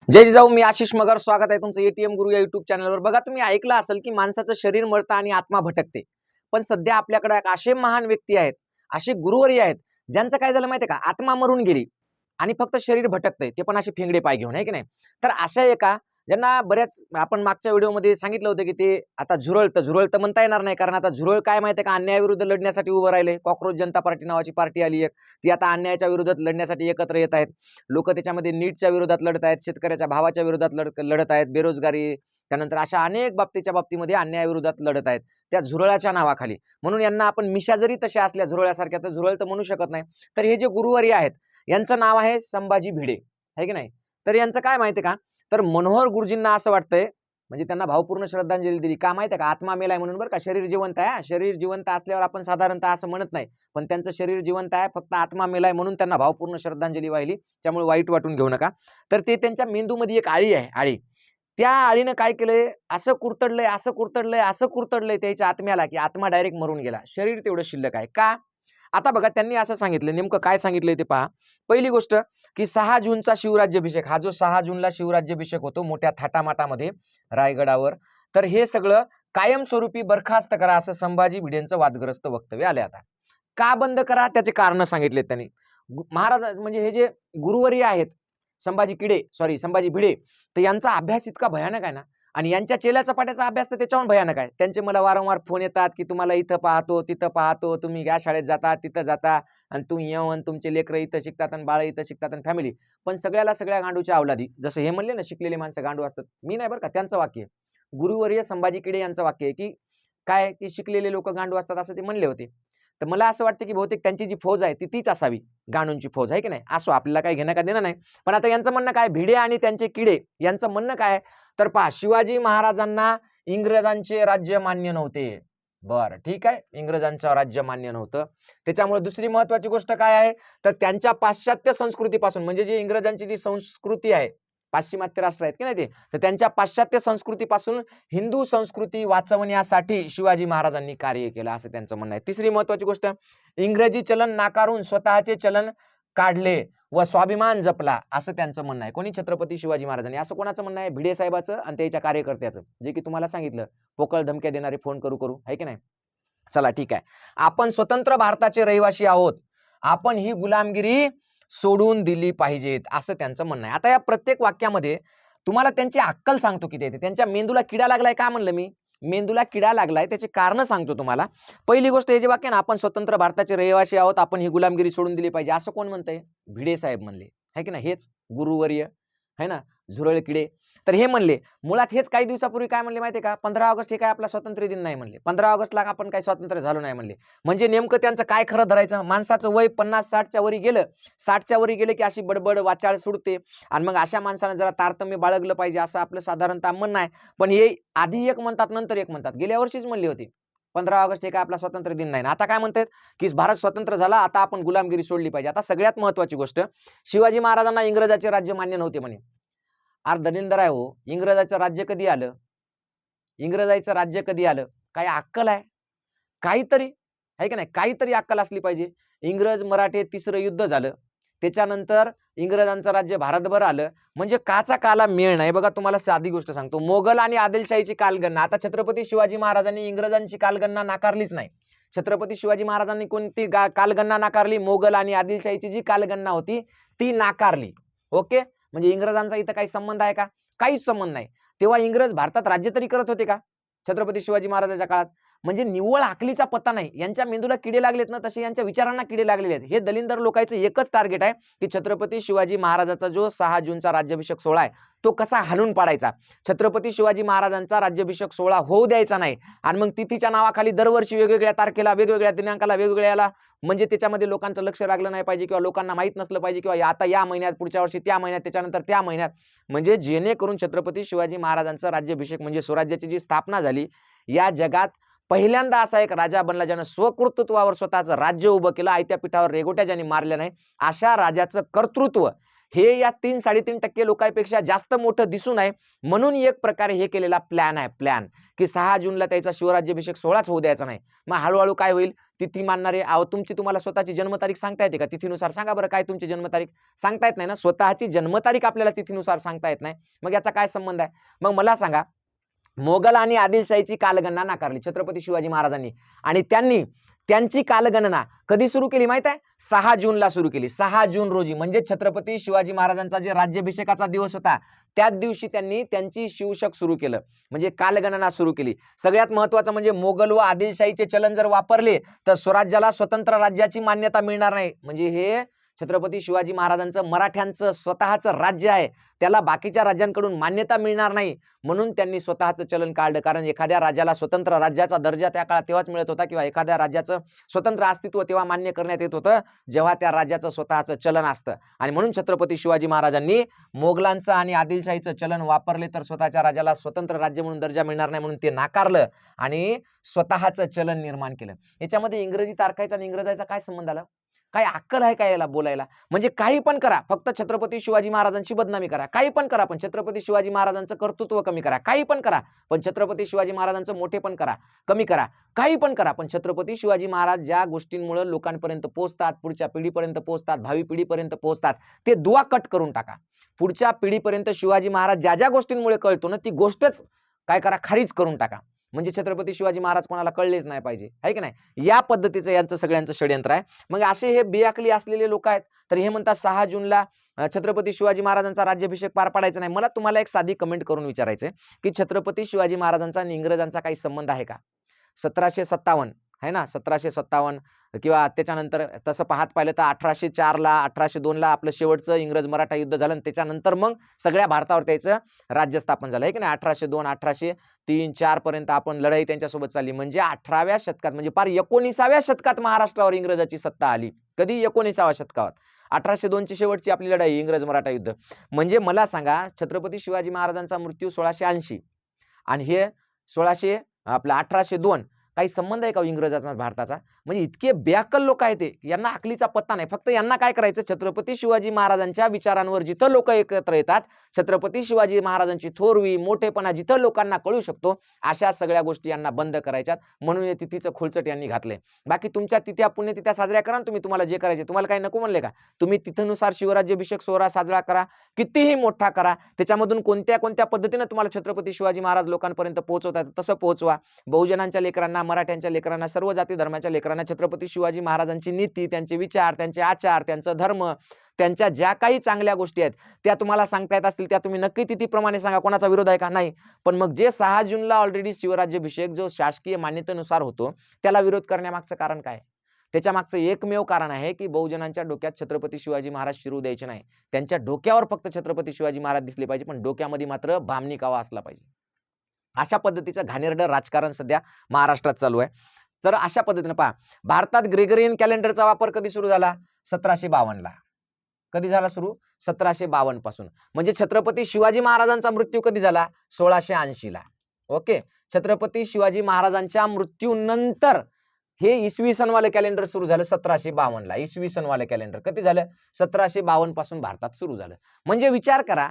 जय जिजाऊ, मी आशिष मगर. स्वागत आहे तुमचं एटीएम गुरु या युट्यूब चॅनलवर. बघा, तुम्ही ऐकलं असेल की माणसाचं शरीर मरतं आणि आत्मा भटकते. पण सध्या आपल्याकडे असे महान व्यक्ती आहेत, असे गुरुवर्य आहेत, ज्यांचं काय झालं माहितीये का, आत्मा मरून गेली आणि फक्त शरीर भटकतंय, ते पण असे फेंगडे पाय घेऊन, आहे की नाही. तर अशा एका ज्यांना बऱ्याच आपण मागच्या व्हिडिओमध्ये सांगितलं होतं की ते आता झुरळतं म्हणता येणार नाही, कारण आता झुरळ काय माहितीये का, अन्यायाविरुद्ध लढण्यासाठी उभं राहिले. कॉकरोच जनता पार्टी नावाची पार्टी आली एक, ती आता अन्यायाच्या विरोधात लढण्यासाठी एकत्र येत आहेत. लोक त्याच्यामध्ये नीटच्या विरोधात लढत आहेत, शेतकऱ्याच्या भावाच्या विरोधात लढत आहेत, बेरोजगारी, त्यानंतर अशा अनेक बाबतीमध्ये अन्यायाविरोधात लढत आहेत त्या झुरळाच्या नावाखाली. म्हणून यांना आपण मिशा जरी तशा असल्या झुरळासारख्या, तर झुरळ तर म्हणू शकत नाही. तर हे जे गुरुवर्य आहेत, यांचं नाव आहे संभाजी भिडे, आहे की नाही. तर यांचं काय माहितीये का, तर मनोहर गुरुजींना असं वाटतंय, म्हणजे त्यांना भावपूर्ण श्रद्धांजली दिली का माहितीये का, आत्मा मेलाय म्हणून. बरं का, शरीर जिवंत आहे. शरीर जिवंत असल्यावर आपण साधारणतः असं म्हणत नाही, पण त्यांचं शरीर जिवंत आहे, फक्त आत्मा मेलाय म्हणून त्यांना भावपूर्ण श्रद्धांजली वाहिली. त्यामुळे वाईट वाटून घेऊ नका. तर ते त्यांच्या मेंदूमध्ये एक आळी आहे, आळी. त्या आळीनं काय केलंय, असं कुरतडलंय त्याच्या आत्म्याला, की आत्मा डायरेक्ट मरून गेला, शरीर तेवढं शिल्लक आहे. का? आता बघा, त्यांनी असं सांगितलं, नेमकं काय सांगितलंय ते पहा. पहिली गोष्ट की 6 जूनचा शिवराज्याभिषेक, हा जो 6 जूनला शिवराज्याभिषेक होतो मोठ्या थाटामाटामध्ये रायगडावर, तर हे सगळं कायमस्वरूपी बरखास्त करा, असं संभाजी भिडेंचं वादग्रस्त वक्तव्य आले. आता का बंद करा, त्याचे कारण सांगितले त्यांनी. महाराज म्हणजे हे जे गुरुवर्य आहेत, संभाजी भिडे, तर यांचा अभ्यास इतका भयानक आहे ना, आणि यांच्या चेल्या चपाट्याचा अभ्यास तर त्याच्याहून भयानक आहे. त्यांचे मला वारंवार फोन येतात की तुम्हाला इथं पाहतो, तिथं पाहतो, तुम्ही या शाळेत जाता, तिथं जाता, आणि तुम्ही येऊन तुमचे लेकरं इथं शिकतात आणि बाळ इथं शिकतात आणि फॅमिली. पण सगळ्या गांडूच्या अवलादी, जसं हे म्हणले ना, शिकलेले माणसं गांडू असतात. मी नाही बरं का, त्यांचं वाक्य आहे. गुरुवर्य संभाजी किडे यांचं वाक्य आहे की काय, की शिकलेले लोक गांडू असतात, असं ते म्हणले होते. तर मला असं वाटतं की बहुतेक त्यांची जी फौज आहे तीच असावी, गांडूंची फौज, आहे की नाही. असो, आपल्याला काही घेणं का देणं नाही. पण आता यांचं म्हणणं काय, भिडे आणि त्यांचे किडे यांचं म्हणणं काय, तर पहा, शिवाजी महाराजांना इंग्रजांचे राज्य मान्य नव्हते. बरं, ठीक आहे, इंग्रजांचं राज्य मान्य नव्हतं. त्याच्यामुळे दुसरी महत्वाची गोष्ट काय आहे, तर त्यांच्या पाश्चात्य संस्कृतीपासून, म्हणजे जी इंग्रजांची जी संस्कृती आहे, पाश्चिमात्य राष्ट्र आहेत की नाही ते, तर त्यांच्या पाश्चात्य संस्कृतीपासून हिंदू संस्कृती वाचवण्यासाठी शिवाजी महाराजांनी कार्य केलं, असं त्यांचं म्हणणं आहे. तिसरी महत्वाची गोष्ट, इंग्रजी चलन नाकारून स्वतःचे चलन काढले व स्वाभिमान जपला, असं त्यांचं म्हणणं आहे. कोणी? छत्रपती शिवाजी महाराजांनी. असं कोणाचं म्हणणं आहे? भिडे साहेबाचं आणि त्याच्या कार्यकर्त्याचं, जे की तुम्हाला सांगितलं, पोकळ धमक्या देणारे फोन करू, आहे की नाही. चला ठीक आहे, आपण स्वतंत्र भारताचे रहिवासी आहोत, आपण ही गुलामगिरी सोडून दिली पाहिजेत, असं त्यांचं म्हणणं आहे. आता या प्रत्येक वाक्यामध्ये तुम्हाला त्यांची अक्कल सांगतो किती येते. त्यांच्या मेंदूला किडा लागलाय का म्हणलं मी, मेंदूला किडा लागलाय त्याचे कारण सांगतो तुम्हाला. पहिली गोष्ट, हे जे वाक्य ना, आपण स्वतंत्र भारताचे रहिवासी आहोत, आपण ही गुलामगिरी सोडून दिली पाहिजे, असं कोण म्हणतंय? भिडे साहेब म्हणले, आहे की नाही. हेच गुरुवर्य है ना, झुरळ किडे. तर हे म्हणले, मुळात हेच काही दिवसापूर्वी काय म्हणले माहितीये का, 15 ऑगस्ट हे काय आपला स्वातंत्र्य दिन नाही म्हणले, 15 ऑगस्टला आपण काही स्वातंत्र्य झालो नाही म्हणले. म्हणजे नेमकं त्यांचं काय खरं धरायचं, माणसाचं वय 50-60च्या वरी गेलं, 60च्या वरी गेलं की अशी बडबड वाचाळ सुटते, आणि मग अशा माणसानं जरा तारतम्य बाळगलं पाहिजे, असं आपलं साधारणतः म्हणणं आहे. पण हे आधी एक म्हणतात, नंतर एक म्हणतात. गेल्या वर्षीच म्हणली होती 15 ऑगस्ट हे काय आपला स्वातंत्र्य दिन नाही, आता काय म्हणतात की भारत स्वतंत्र झाला, आता आपण गुलामगिरी सोडली पाहिजे. आता सगळ्यात महत्वाची गोष्ट, शिवाजी महाराजांना इंग्रजाचे राज्य मान्य नव्हते म्हणे. आर दलिंदर आहे हो, इंग्रजाचं राज्य कधी आलं, इंग्रजाचं राज्य कधी आलं, काय अक्कल आहे काहीतरी, आहे की नाही, काहीतरी अक्कल असली पाहिजे. इंग्रज मराठे तिसरं युद्ध झालं, त्याच्यानंतर इंग्रजांचं राज्य भारतभर आलं, म्हणजे काचा काला मेळ नाही. बघा, तुम्हाला साधी गोष्ट सांगतो, मोगल आणि आदिलशाहीची कालगणना, आता छत्रपती शिवाजी महाराजांनी इंग्रजांची कालगणना नाकारलीच नाही. छत्रपती शिवाजी महाराजांनी कोणती कालगणना नाकारली? मोगल आणि आदिलशाहीची जी कालगणना होती ती नाकारली. ओके, म्हणजे इंग्रजांचा इथं काही संबंध आहे का? काहीच संबंध नाही. तेव्हा इंग्रज भारतात राज्य तरी करत होते का छत्रपती शिवाजी महाराजांच्या काळात? म्हणजे निव्वळ अकलीचा पत्ता नाही. यांच्या मेंदूला किडे लागलेत ना, तसे यांच्या विचारांना किडे लागलेले आहेत. हे दलिंदर लोकांचं एकच टार्गेट आहे की छत्रपती शिवाजी महाराजांचा जो 6 जूनचा राज्याभिषेक सोहळा आहे तो कसा हाणून पाडायचा, छत्रपती शिवाजी महाराजांचा राज्याभिषेक सोहळा होऊ द्यायचा नाही. आणि मग तिथीच्या नावाखाली दरवर्षी वेगवेगळ्या तारखेला, वेगवेगळ्या दिनांकाला, वेगवेगळ्याला, म्हणजे त्याच्यामध्ये लोकांचं लक्ष लागलं नाही पाहिजे, किंवा लोकांना माहित नसलं पाहिजे, किंवा आता या महिन्यात, पुढच्या वर्षी त्या महिन्यात, त्याच्यानंतर त्या महिन्यात, म्हणजे जेणेकरून छत्रपती शिवाजी महाराजांचा राज्याभिषेक म्हणजे स्वराज्याची जी स्थापना झाली, या जगात पहिल्यांदा असा एक राजा बनला ज्यानं स्वकर्तृत्वावर स्वतःचं राज्य उभं केलं, आयत्या पीठावर रेगोट्या ज्यांनी मारल्या नाही, अशा राजाचं कर्तृत्व हे या 3-3.5% लोकांपेक्षा जास्त मोठं दिसू नये म्हणून एक प्रकारे हे केलेला प्लॅन आहे, प्लॅन की 6 जूनला त्याचा शिवराज्याभिषेक सोहळाच होऊ द्यायचा नाही. मग हळूहळू काय होईल, तिथी मानणारे तुमची तुम्हाला स्वतःची जन्मतारीख सांगता येते का? तिथीनुसार सांगा बरं, काय तुमची जन्मतारीख सांगता येत नाही ना, स्वतःची जन्मतारीख आपल्याला तिथीनुसार सांगता येत नाही. मग याचा काय संबंध आहे? मग मला सांगा, मोगल आणि आदिलशाहीची कालगणना नाकारली छत्रपती शिवाजी महाराजांनी आणि त्यांची कालगणना कधी सुरू केली माहित आहे? 6 जूनला सुरू केली. 6 जून रोजी म्हणजे छत्रपती शिवाजी महाराजांचा जे राज्याभिषेकाचा दिवस होता त्याच दिवशी त्यांनी त्यांची शिवशक सुरू केलं, म्हणजे कालगणना सुरू केली. सगळ्यात महत्त्वाचं म्हणजे मोगल व आदिलशाहीचे चलन जर वापरले तर स्वराज्याला स्वतंत्र राज्याची मान्यता मिळणार नाही. म्हणजे हे छत्रपती शिवाजी महाराजांचं मराठ्यांचं स्वतःचं राज्य आहे, त्याला बाकीच्या राज्यांकडून मान्यता मिळणार नाही म्हणून त्यांनी स्वतःचं चलन काढलं. कारण एखाद्या राज्याला स्वतंत्र राज्याचा दर्जा त्या काळात तेव्हाच मिळत होता किंवा एखाद्या राज्याचं स्वतंत्र अस्तित्व तेव्हा मान्य करण्यात येत होतं जेव्हा त्या राज्याचं स्वतःचं चलन असतं. आणि म्हणून छत्रपती शिवाजी महाराजांनी मोगलांचं आणि आदिलशाहीचं चलन वापरले तर स्वतःच्या राज्याला स्वतंत्र राज्य म्हणून दर्जा मिळणार नाही म्हणून ते नाकारलं आणि स्वतःचं चलन निर्माण केलं. याच्यामध्ये इंग्रजी तारखायचा आणि इंग्रजाचा काय संबंध आला? काय अक्कल आहे का याला बोलायला? म्हणजे काही पण करा, फक्त छत्रपती शिवाजी महाराजांची बदनामी करा, काही पण करा पण छत्रपती शिवाजी महाराजांचं कर्तृत्व कमी करा, काही पण करा पण छत्रपती शिवाजी महाराजांचं मोठेपण करा, कमी करा, काही पण करा पण छत्रपती शिवाजी महाराज ज्या गोष्टींमुळे लोकांपर्यंत पोहोचतात, पुढच्या पिढीपर्यंत पोहोचतात, भावी पिढीपर्यंत पोहोचतात, ते दुवा कट करून टाका. पुढच्या पिढीपर्यंत शिवाजी महाराज ज्या ज्या गोष्टींमुळे कळतो ना ती गोष्टच काय करा, खारीज करून टाका. म्हणजे छत्रपती शिवाजी महाराज कोणाला कळलेच नाही पाहिजे, आहे की नाही? या पद्धतीचं यांचं सगळ्यांचं षडयंत्र आहे. मग असे हे बेअकली असलेले लोक आहेत तर हे म्हणतात 6 जूनला छत्रपती शिवाजी महाराजांचा राज्याभिषेक पार पाडायचा नाही. मला तुम्हाला एक साधी कमेंट करून विचारायचं की छत्रपती शिवाजी महाराजांचा आणि इंग्रजांचा काही संबंध आहे का? 1757 आहे ना, 1757 किंवा त्याच्यानंतर तसं पाहत पाहिलं तर 1804ला 1802ला आपलं शेवटचं इंग्रज मराठा युद्ध झालं आणि त्याच्यानंतर मग सगळ्या भारतावर त्याचं राज्य स्थापन झालं, आहे की नाही? 1802 1803-4 पर्यंत आपण लढाई त्यांच्यासोबत चालली. म्हणजे 18व्या शतकात म्हणजे पार 19व्या शतकात महाराष्ट्रावर इंग्रजाची सत्ता आली. कधी? 19व्या शतकात. 1802 ची शेवटची आपली लढाई इंग्रज मराठा युद्ध. म्हणजे मला सांगा, छत्रपती शिवाजी महाराजांचा मृत्यू 1680 आणि हे 1802 काही संबंध आहे का इंग्रजाचा भारताचा? म्हणजे इतके बेअक्कल लोक आहेत ते, यांना अकलीचा पत्ता नाही. फक्त यांना काय करायचं, छत्रपती शिवाजी महाराजांच्या विचारांवर जिथं लोक एकत्र येतात, छत्रपती शिवाजी महाराजांची थोरवी मोठेपणा जिथं लोकांना कळू शकतो अशा सगळ्या गोष्टी यांना बंद करायच्यात. म्हणून या तिथीचं खुळचट यांनी घातलंय. बाकी तुमच्या तिथ्या पुण्यतिथ्या साजऱ्या करा तुम्ही, तुम्हाला जे करायचे. तुम्हाला काही नको म्हणले का? तुम्ही तिथीनुसार शिवराज्याभिषेक सोहळा साजरा करा, कितीही मोठा करा, त्याच्यामधून कोणत्या कोणत्या पद्धतीने तुम्हाला छत्रपती शिवाजी महाराज लोकांपर्यंत पोहोचवतात तसं पोहोचवा. बहुजनांच्या लेकरांना, मराठ्यांच्या लेकरांना, सर्व जाती धर्माच्या लेकरांना छत्रपती शिवाजी महाराजांची नीती, त्यांचे विचार, त्यांचे आचार, त्यांचा धर्म, त्यांच्या ज्या काही चांगल्या गोष्टी आहेत त्या तुम्हाला सांगता येत असतील त्या तुम्ही नक्की तिथीप्रमाणे सांगा. कोणाचा विरोध आहे का? नाही. पण मग जे 6 जूनला ऑलरेडी शिवराज्याभिषेक जो शासकीय मान्यतेनुसार होतो त्याला विरोध करण्यामागचं कारण काय? त्याच्या मागचं एकमेव कारण आहे की बहुजनांच्या डोक्यात छत्रपती शिवाजी महाराज शिरू द्यायचे नाही. त्यांच्या डोक्यावर फक्त छत्रपती शिवाजी महाराज दिसले पाहिजे पण डोक्यामध्ये मात्र बामणी कावा असला पाहिजे. अशा पद्धतीचं घाणेरडं राजकारण सध्या महाराष्ट्रात चालू आहे. तर अशा पद्धतीने पहा, भारतात ग्रेगरियन कॅलेंडरचा वापर कधी सुरू झाला? 1752ला. कधी झाला सुरू? 1752 पासून. म्हणजे छत्रपती शिवाजी महाराजांचा मृत्यू कधी झाला? 1680ला. ओके. छत्रपती शिवाजी महाराजांच्या मृत्यूनंतर हे इसवी सनवाले कॅलेंडर सुरू झालं 1752ला. इसवी सनवाले कॅलेंडर कधी झालं? 1752 पासून भारतात सुरू झालं. म्हणजे विचार करा,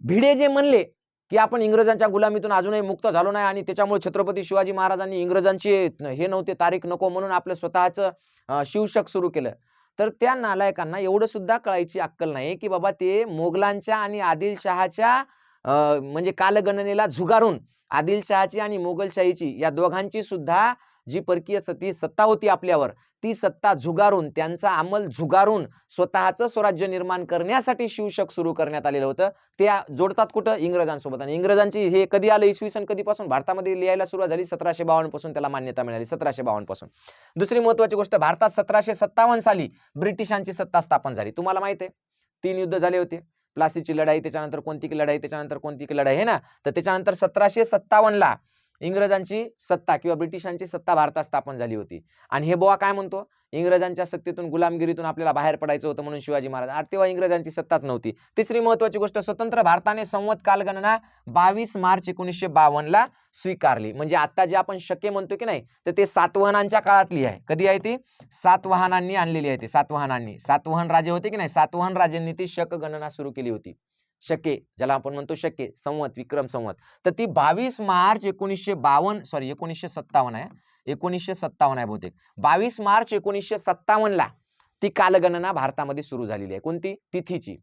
भिडे जे म्हणले की आपण इंग्रजांच्या गुलामीतून अजूनही मुक्त झालो नाही आणि त्याच्यामुळे छत्रपती शिवाजी महाराजांनी इंग्रजांची हे नव्हते तारीख नको म्हणून आपलं स्वतःचं शिवशक सुरू केलं. तर त्या नालायकांना एवढं सुद्धा कळायची अक्कल नाही की बाबा ते मोगलांच्या आणि आदिलशहाच्या म्हणजे कालगणनेला झुगारून आदिलशहाची आणि मोगलशाहीची या दोघांची सुद्धा जी परकीय सत्ता होती आपल्यावर ती सत्ता झुगारून, त्यांचा अंमल झुगारून स्वतःचं स्वराज्य निर्माण करण्यासाठी शिवशक सुरू करण्यात आलेलं होतं. ते जोडतात कुठं? इंग्रजांसोबत. आणि इंग्रजांची हे कधी आलं? इसवी सन कधीपासून भारतामध्ये लिहायला सुरुवात झाली? 1752 पासून त्याला मान्यता मिळाली. 1752 पासून. दुसरी महत्वाची गोष्ट, भारतात 1757 साली ब्रिटिशांची सत्ता स्थापन झाली. तुम्हाला माहिती आहे 3 युद्ध झाले होते. प्लासीची लढाई, त्याच्यानंतर कोणती की लढाई, त्याच्यानंतर कोणती की लढाई, आहे ना? तर त्याच्यानंतर 1757ला इंग्रजांची सत्ता किंवा ब्रिटिशांची सत्ता भारतात स्थापन झाली होती. आणि हे बुवा काय म्हणतो, इंग्रजांच्या सत्तेतून गुलामगिरीतून आपल्याला बाहेर पडायचं होतं म्हणून शिवाजी महाराज, तेव्हा इंग्रजांची सत्ताच नव्हती. तिसरी महत्वाची गोष्ट, स्वतंत्र भारताने संवत कालगणना 22 मार्च 1952 स्वीकारली. म्हणजे आता जे आपण शके म्हणतो की नाही, तर ते सातवाहनांच्या काळातली आहे. कधी आहे ती? सातवाहनांनी आणलेली आहे. ते सातवाहन राजे होते की नाही, सातवाहन राजांनी ती शक गणना सुरू केली होती. शके, ज्याला आपण म्हणतो शके, संवत, विक्रम संवत. तर ती 22 मार्च 1957 आहे. 1957 आहे बहुतेक. 22 मार्च 1957 ती कालगणना भारतामध्ये सुरू झालेली आहे. कोणती? तिथीची.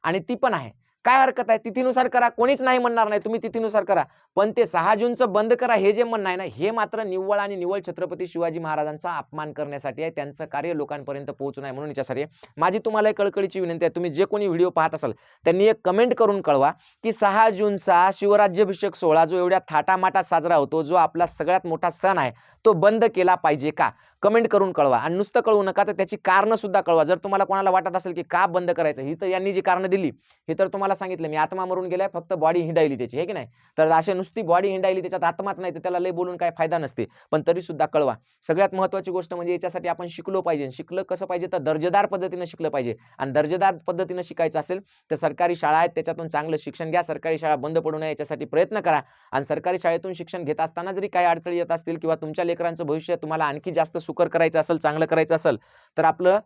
आणि ती पण आहे. काय हरकत आहे? तिथीनुसार करा, कोणीच नाही म्हणणार नाही, तुम्ही तिथीनुसार करा. पण ते 6 जूनचं बंद करा हे जे म्हणणं आहे ना, हे मात्र निव्वळ आणि निव्वळ छत्रपती शिवाजी महाराजांचा अपमान करण्यासाठी आहे. त्यांचं कार्य लोकांपर्यंत पोहोचू नये म्हणून याच्यासाठी. माझी तुम्हाला एक कळकळीची विनंती आहे, तुम्ही जे कोणी व्हिडिओ पाहत असाल त्यांनी एक कमेंट करून कळवा की 6 जूनचा शिवराज्याभिषेक सोहळा जो एवढ्या थाटामाटात साजरा होतो, जो आपला सगळ्यात मोठा सण आहे, तो बंद केला पाहिजे का? कमेंट करून कळवा. आणि नुसतं कळवू नका, तर त्याची कारणं सुद्धा कळवा. जर तुम्हाला कोणाला वाटत असेल की का बंद करायचं, ही तर यांनी जी कारणं दिली हे तर तुम्हाला सांगितलं मी, आत्मा मरून गेलाय, फक्त बॉडी हिंडायली त्याची, हे की नाही. तर असे नुसती बॉडी हिंडायली, त्याच्यात आत्माच नाही, तर त्याला लय बोलून काय फायदा नसते. पण तरी सुद्धा कळवा. सगळ्यात महत्त्वाची गोष्ट म्हणजे याच्यासाठी आपण शिकलो पाहिजे. शिकलं कसं पाहिजे, तर दर्जेदार पद्धतीनं शिकलं पाहिजे. आणि दर्जेदार पद्धतीनं शिकायचं असेल तर सरकारी शाळा आहेत, त्याच्यातून चांगलं शिक्षण घ्या. सरकारी शाळा बंद पडू नये याच्यासाठी प्रयत्न करा. आणि सरकारी शाळेतून शिक्षण घेत असताना जरी काही अडचणी येत असतील किंवा तुमच्या लेकरांचं भविष्य तुम्हाला आणखी जास्त सुकर करायचं असेल, चांगलं करायचं असेल, तर आपलं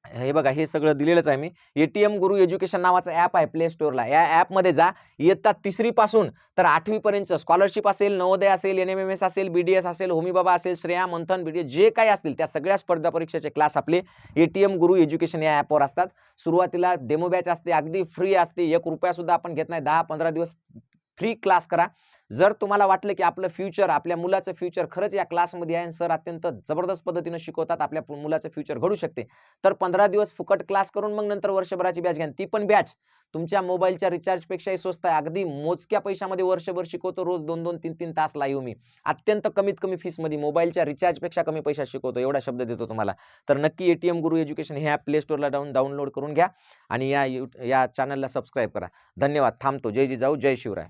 हे बघा, हे सगळं दिलेलंच आहे मी. एटीएम गुरु एज्युकेशन नावाचं ॲप आहे प्ले स्टोअरला. या ॲपमध्ये जा. इयत्ता 3री पासून तर 8वी पर्यंत स्कॉलरशिप असेल, नवोदय असेल, NMMS असेल, BDS असेल, होमी बाबा असेल, श्रेया, मंथन, BDS जे काही असतील त्या सगळ्या स्पर्धा परीक्षेचे क्लास आपले एटीएम गुरु एज्युकेशन या ॲपवर असतात. सुरुवातीला डेमो बॅच असते, अगदी फ्री असते. ₹1 सुद्धा आपण घेत नाही. 10-15 दिवस फ्री क्लास करा. जर तुम्हाला वाटलं की आपलं फ्युचर, आपल्या मुलाचं फ्युचर खरंच या क्लासमध्ये आहे, सर अत्यंत जबरदस्त पद्धतीनं शिकवतात, आपल्या मुलाचं फ्युचर घडू शकते, तर 15 दिवस फुकट क्लास करून मग नंतर वर्षभराची बॅच घ्या. ती पण बॅच तुमच्या मोबाईलच्या रिचार्जपेक्षाही स्वस्त आहे. अगदी मोजक्या पैशामध्ये वर्षभर शिकवतो. रोज 2-2, 3-3 तास लाईव्ह मी अत्यंत कमीत कमी फीसमध्ये मोबाईलच्या रिचार्जपेक्षा कमी पैशात शिकवतो, एवढा शब्द देतो तुम्हाला. तर नक्की एटीएम गुरु एज्युकेशन हे ॲप प्ले स्टोअरला डाउनलोड करून घ्या आणि या चॅनलला सबस्क्राईब करा. धन्यवाद. थांबतो. जय जिजाऊ, जय शिवराय.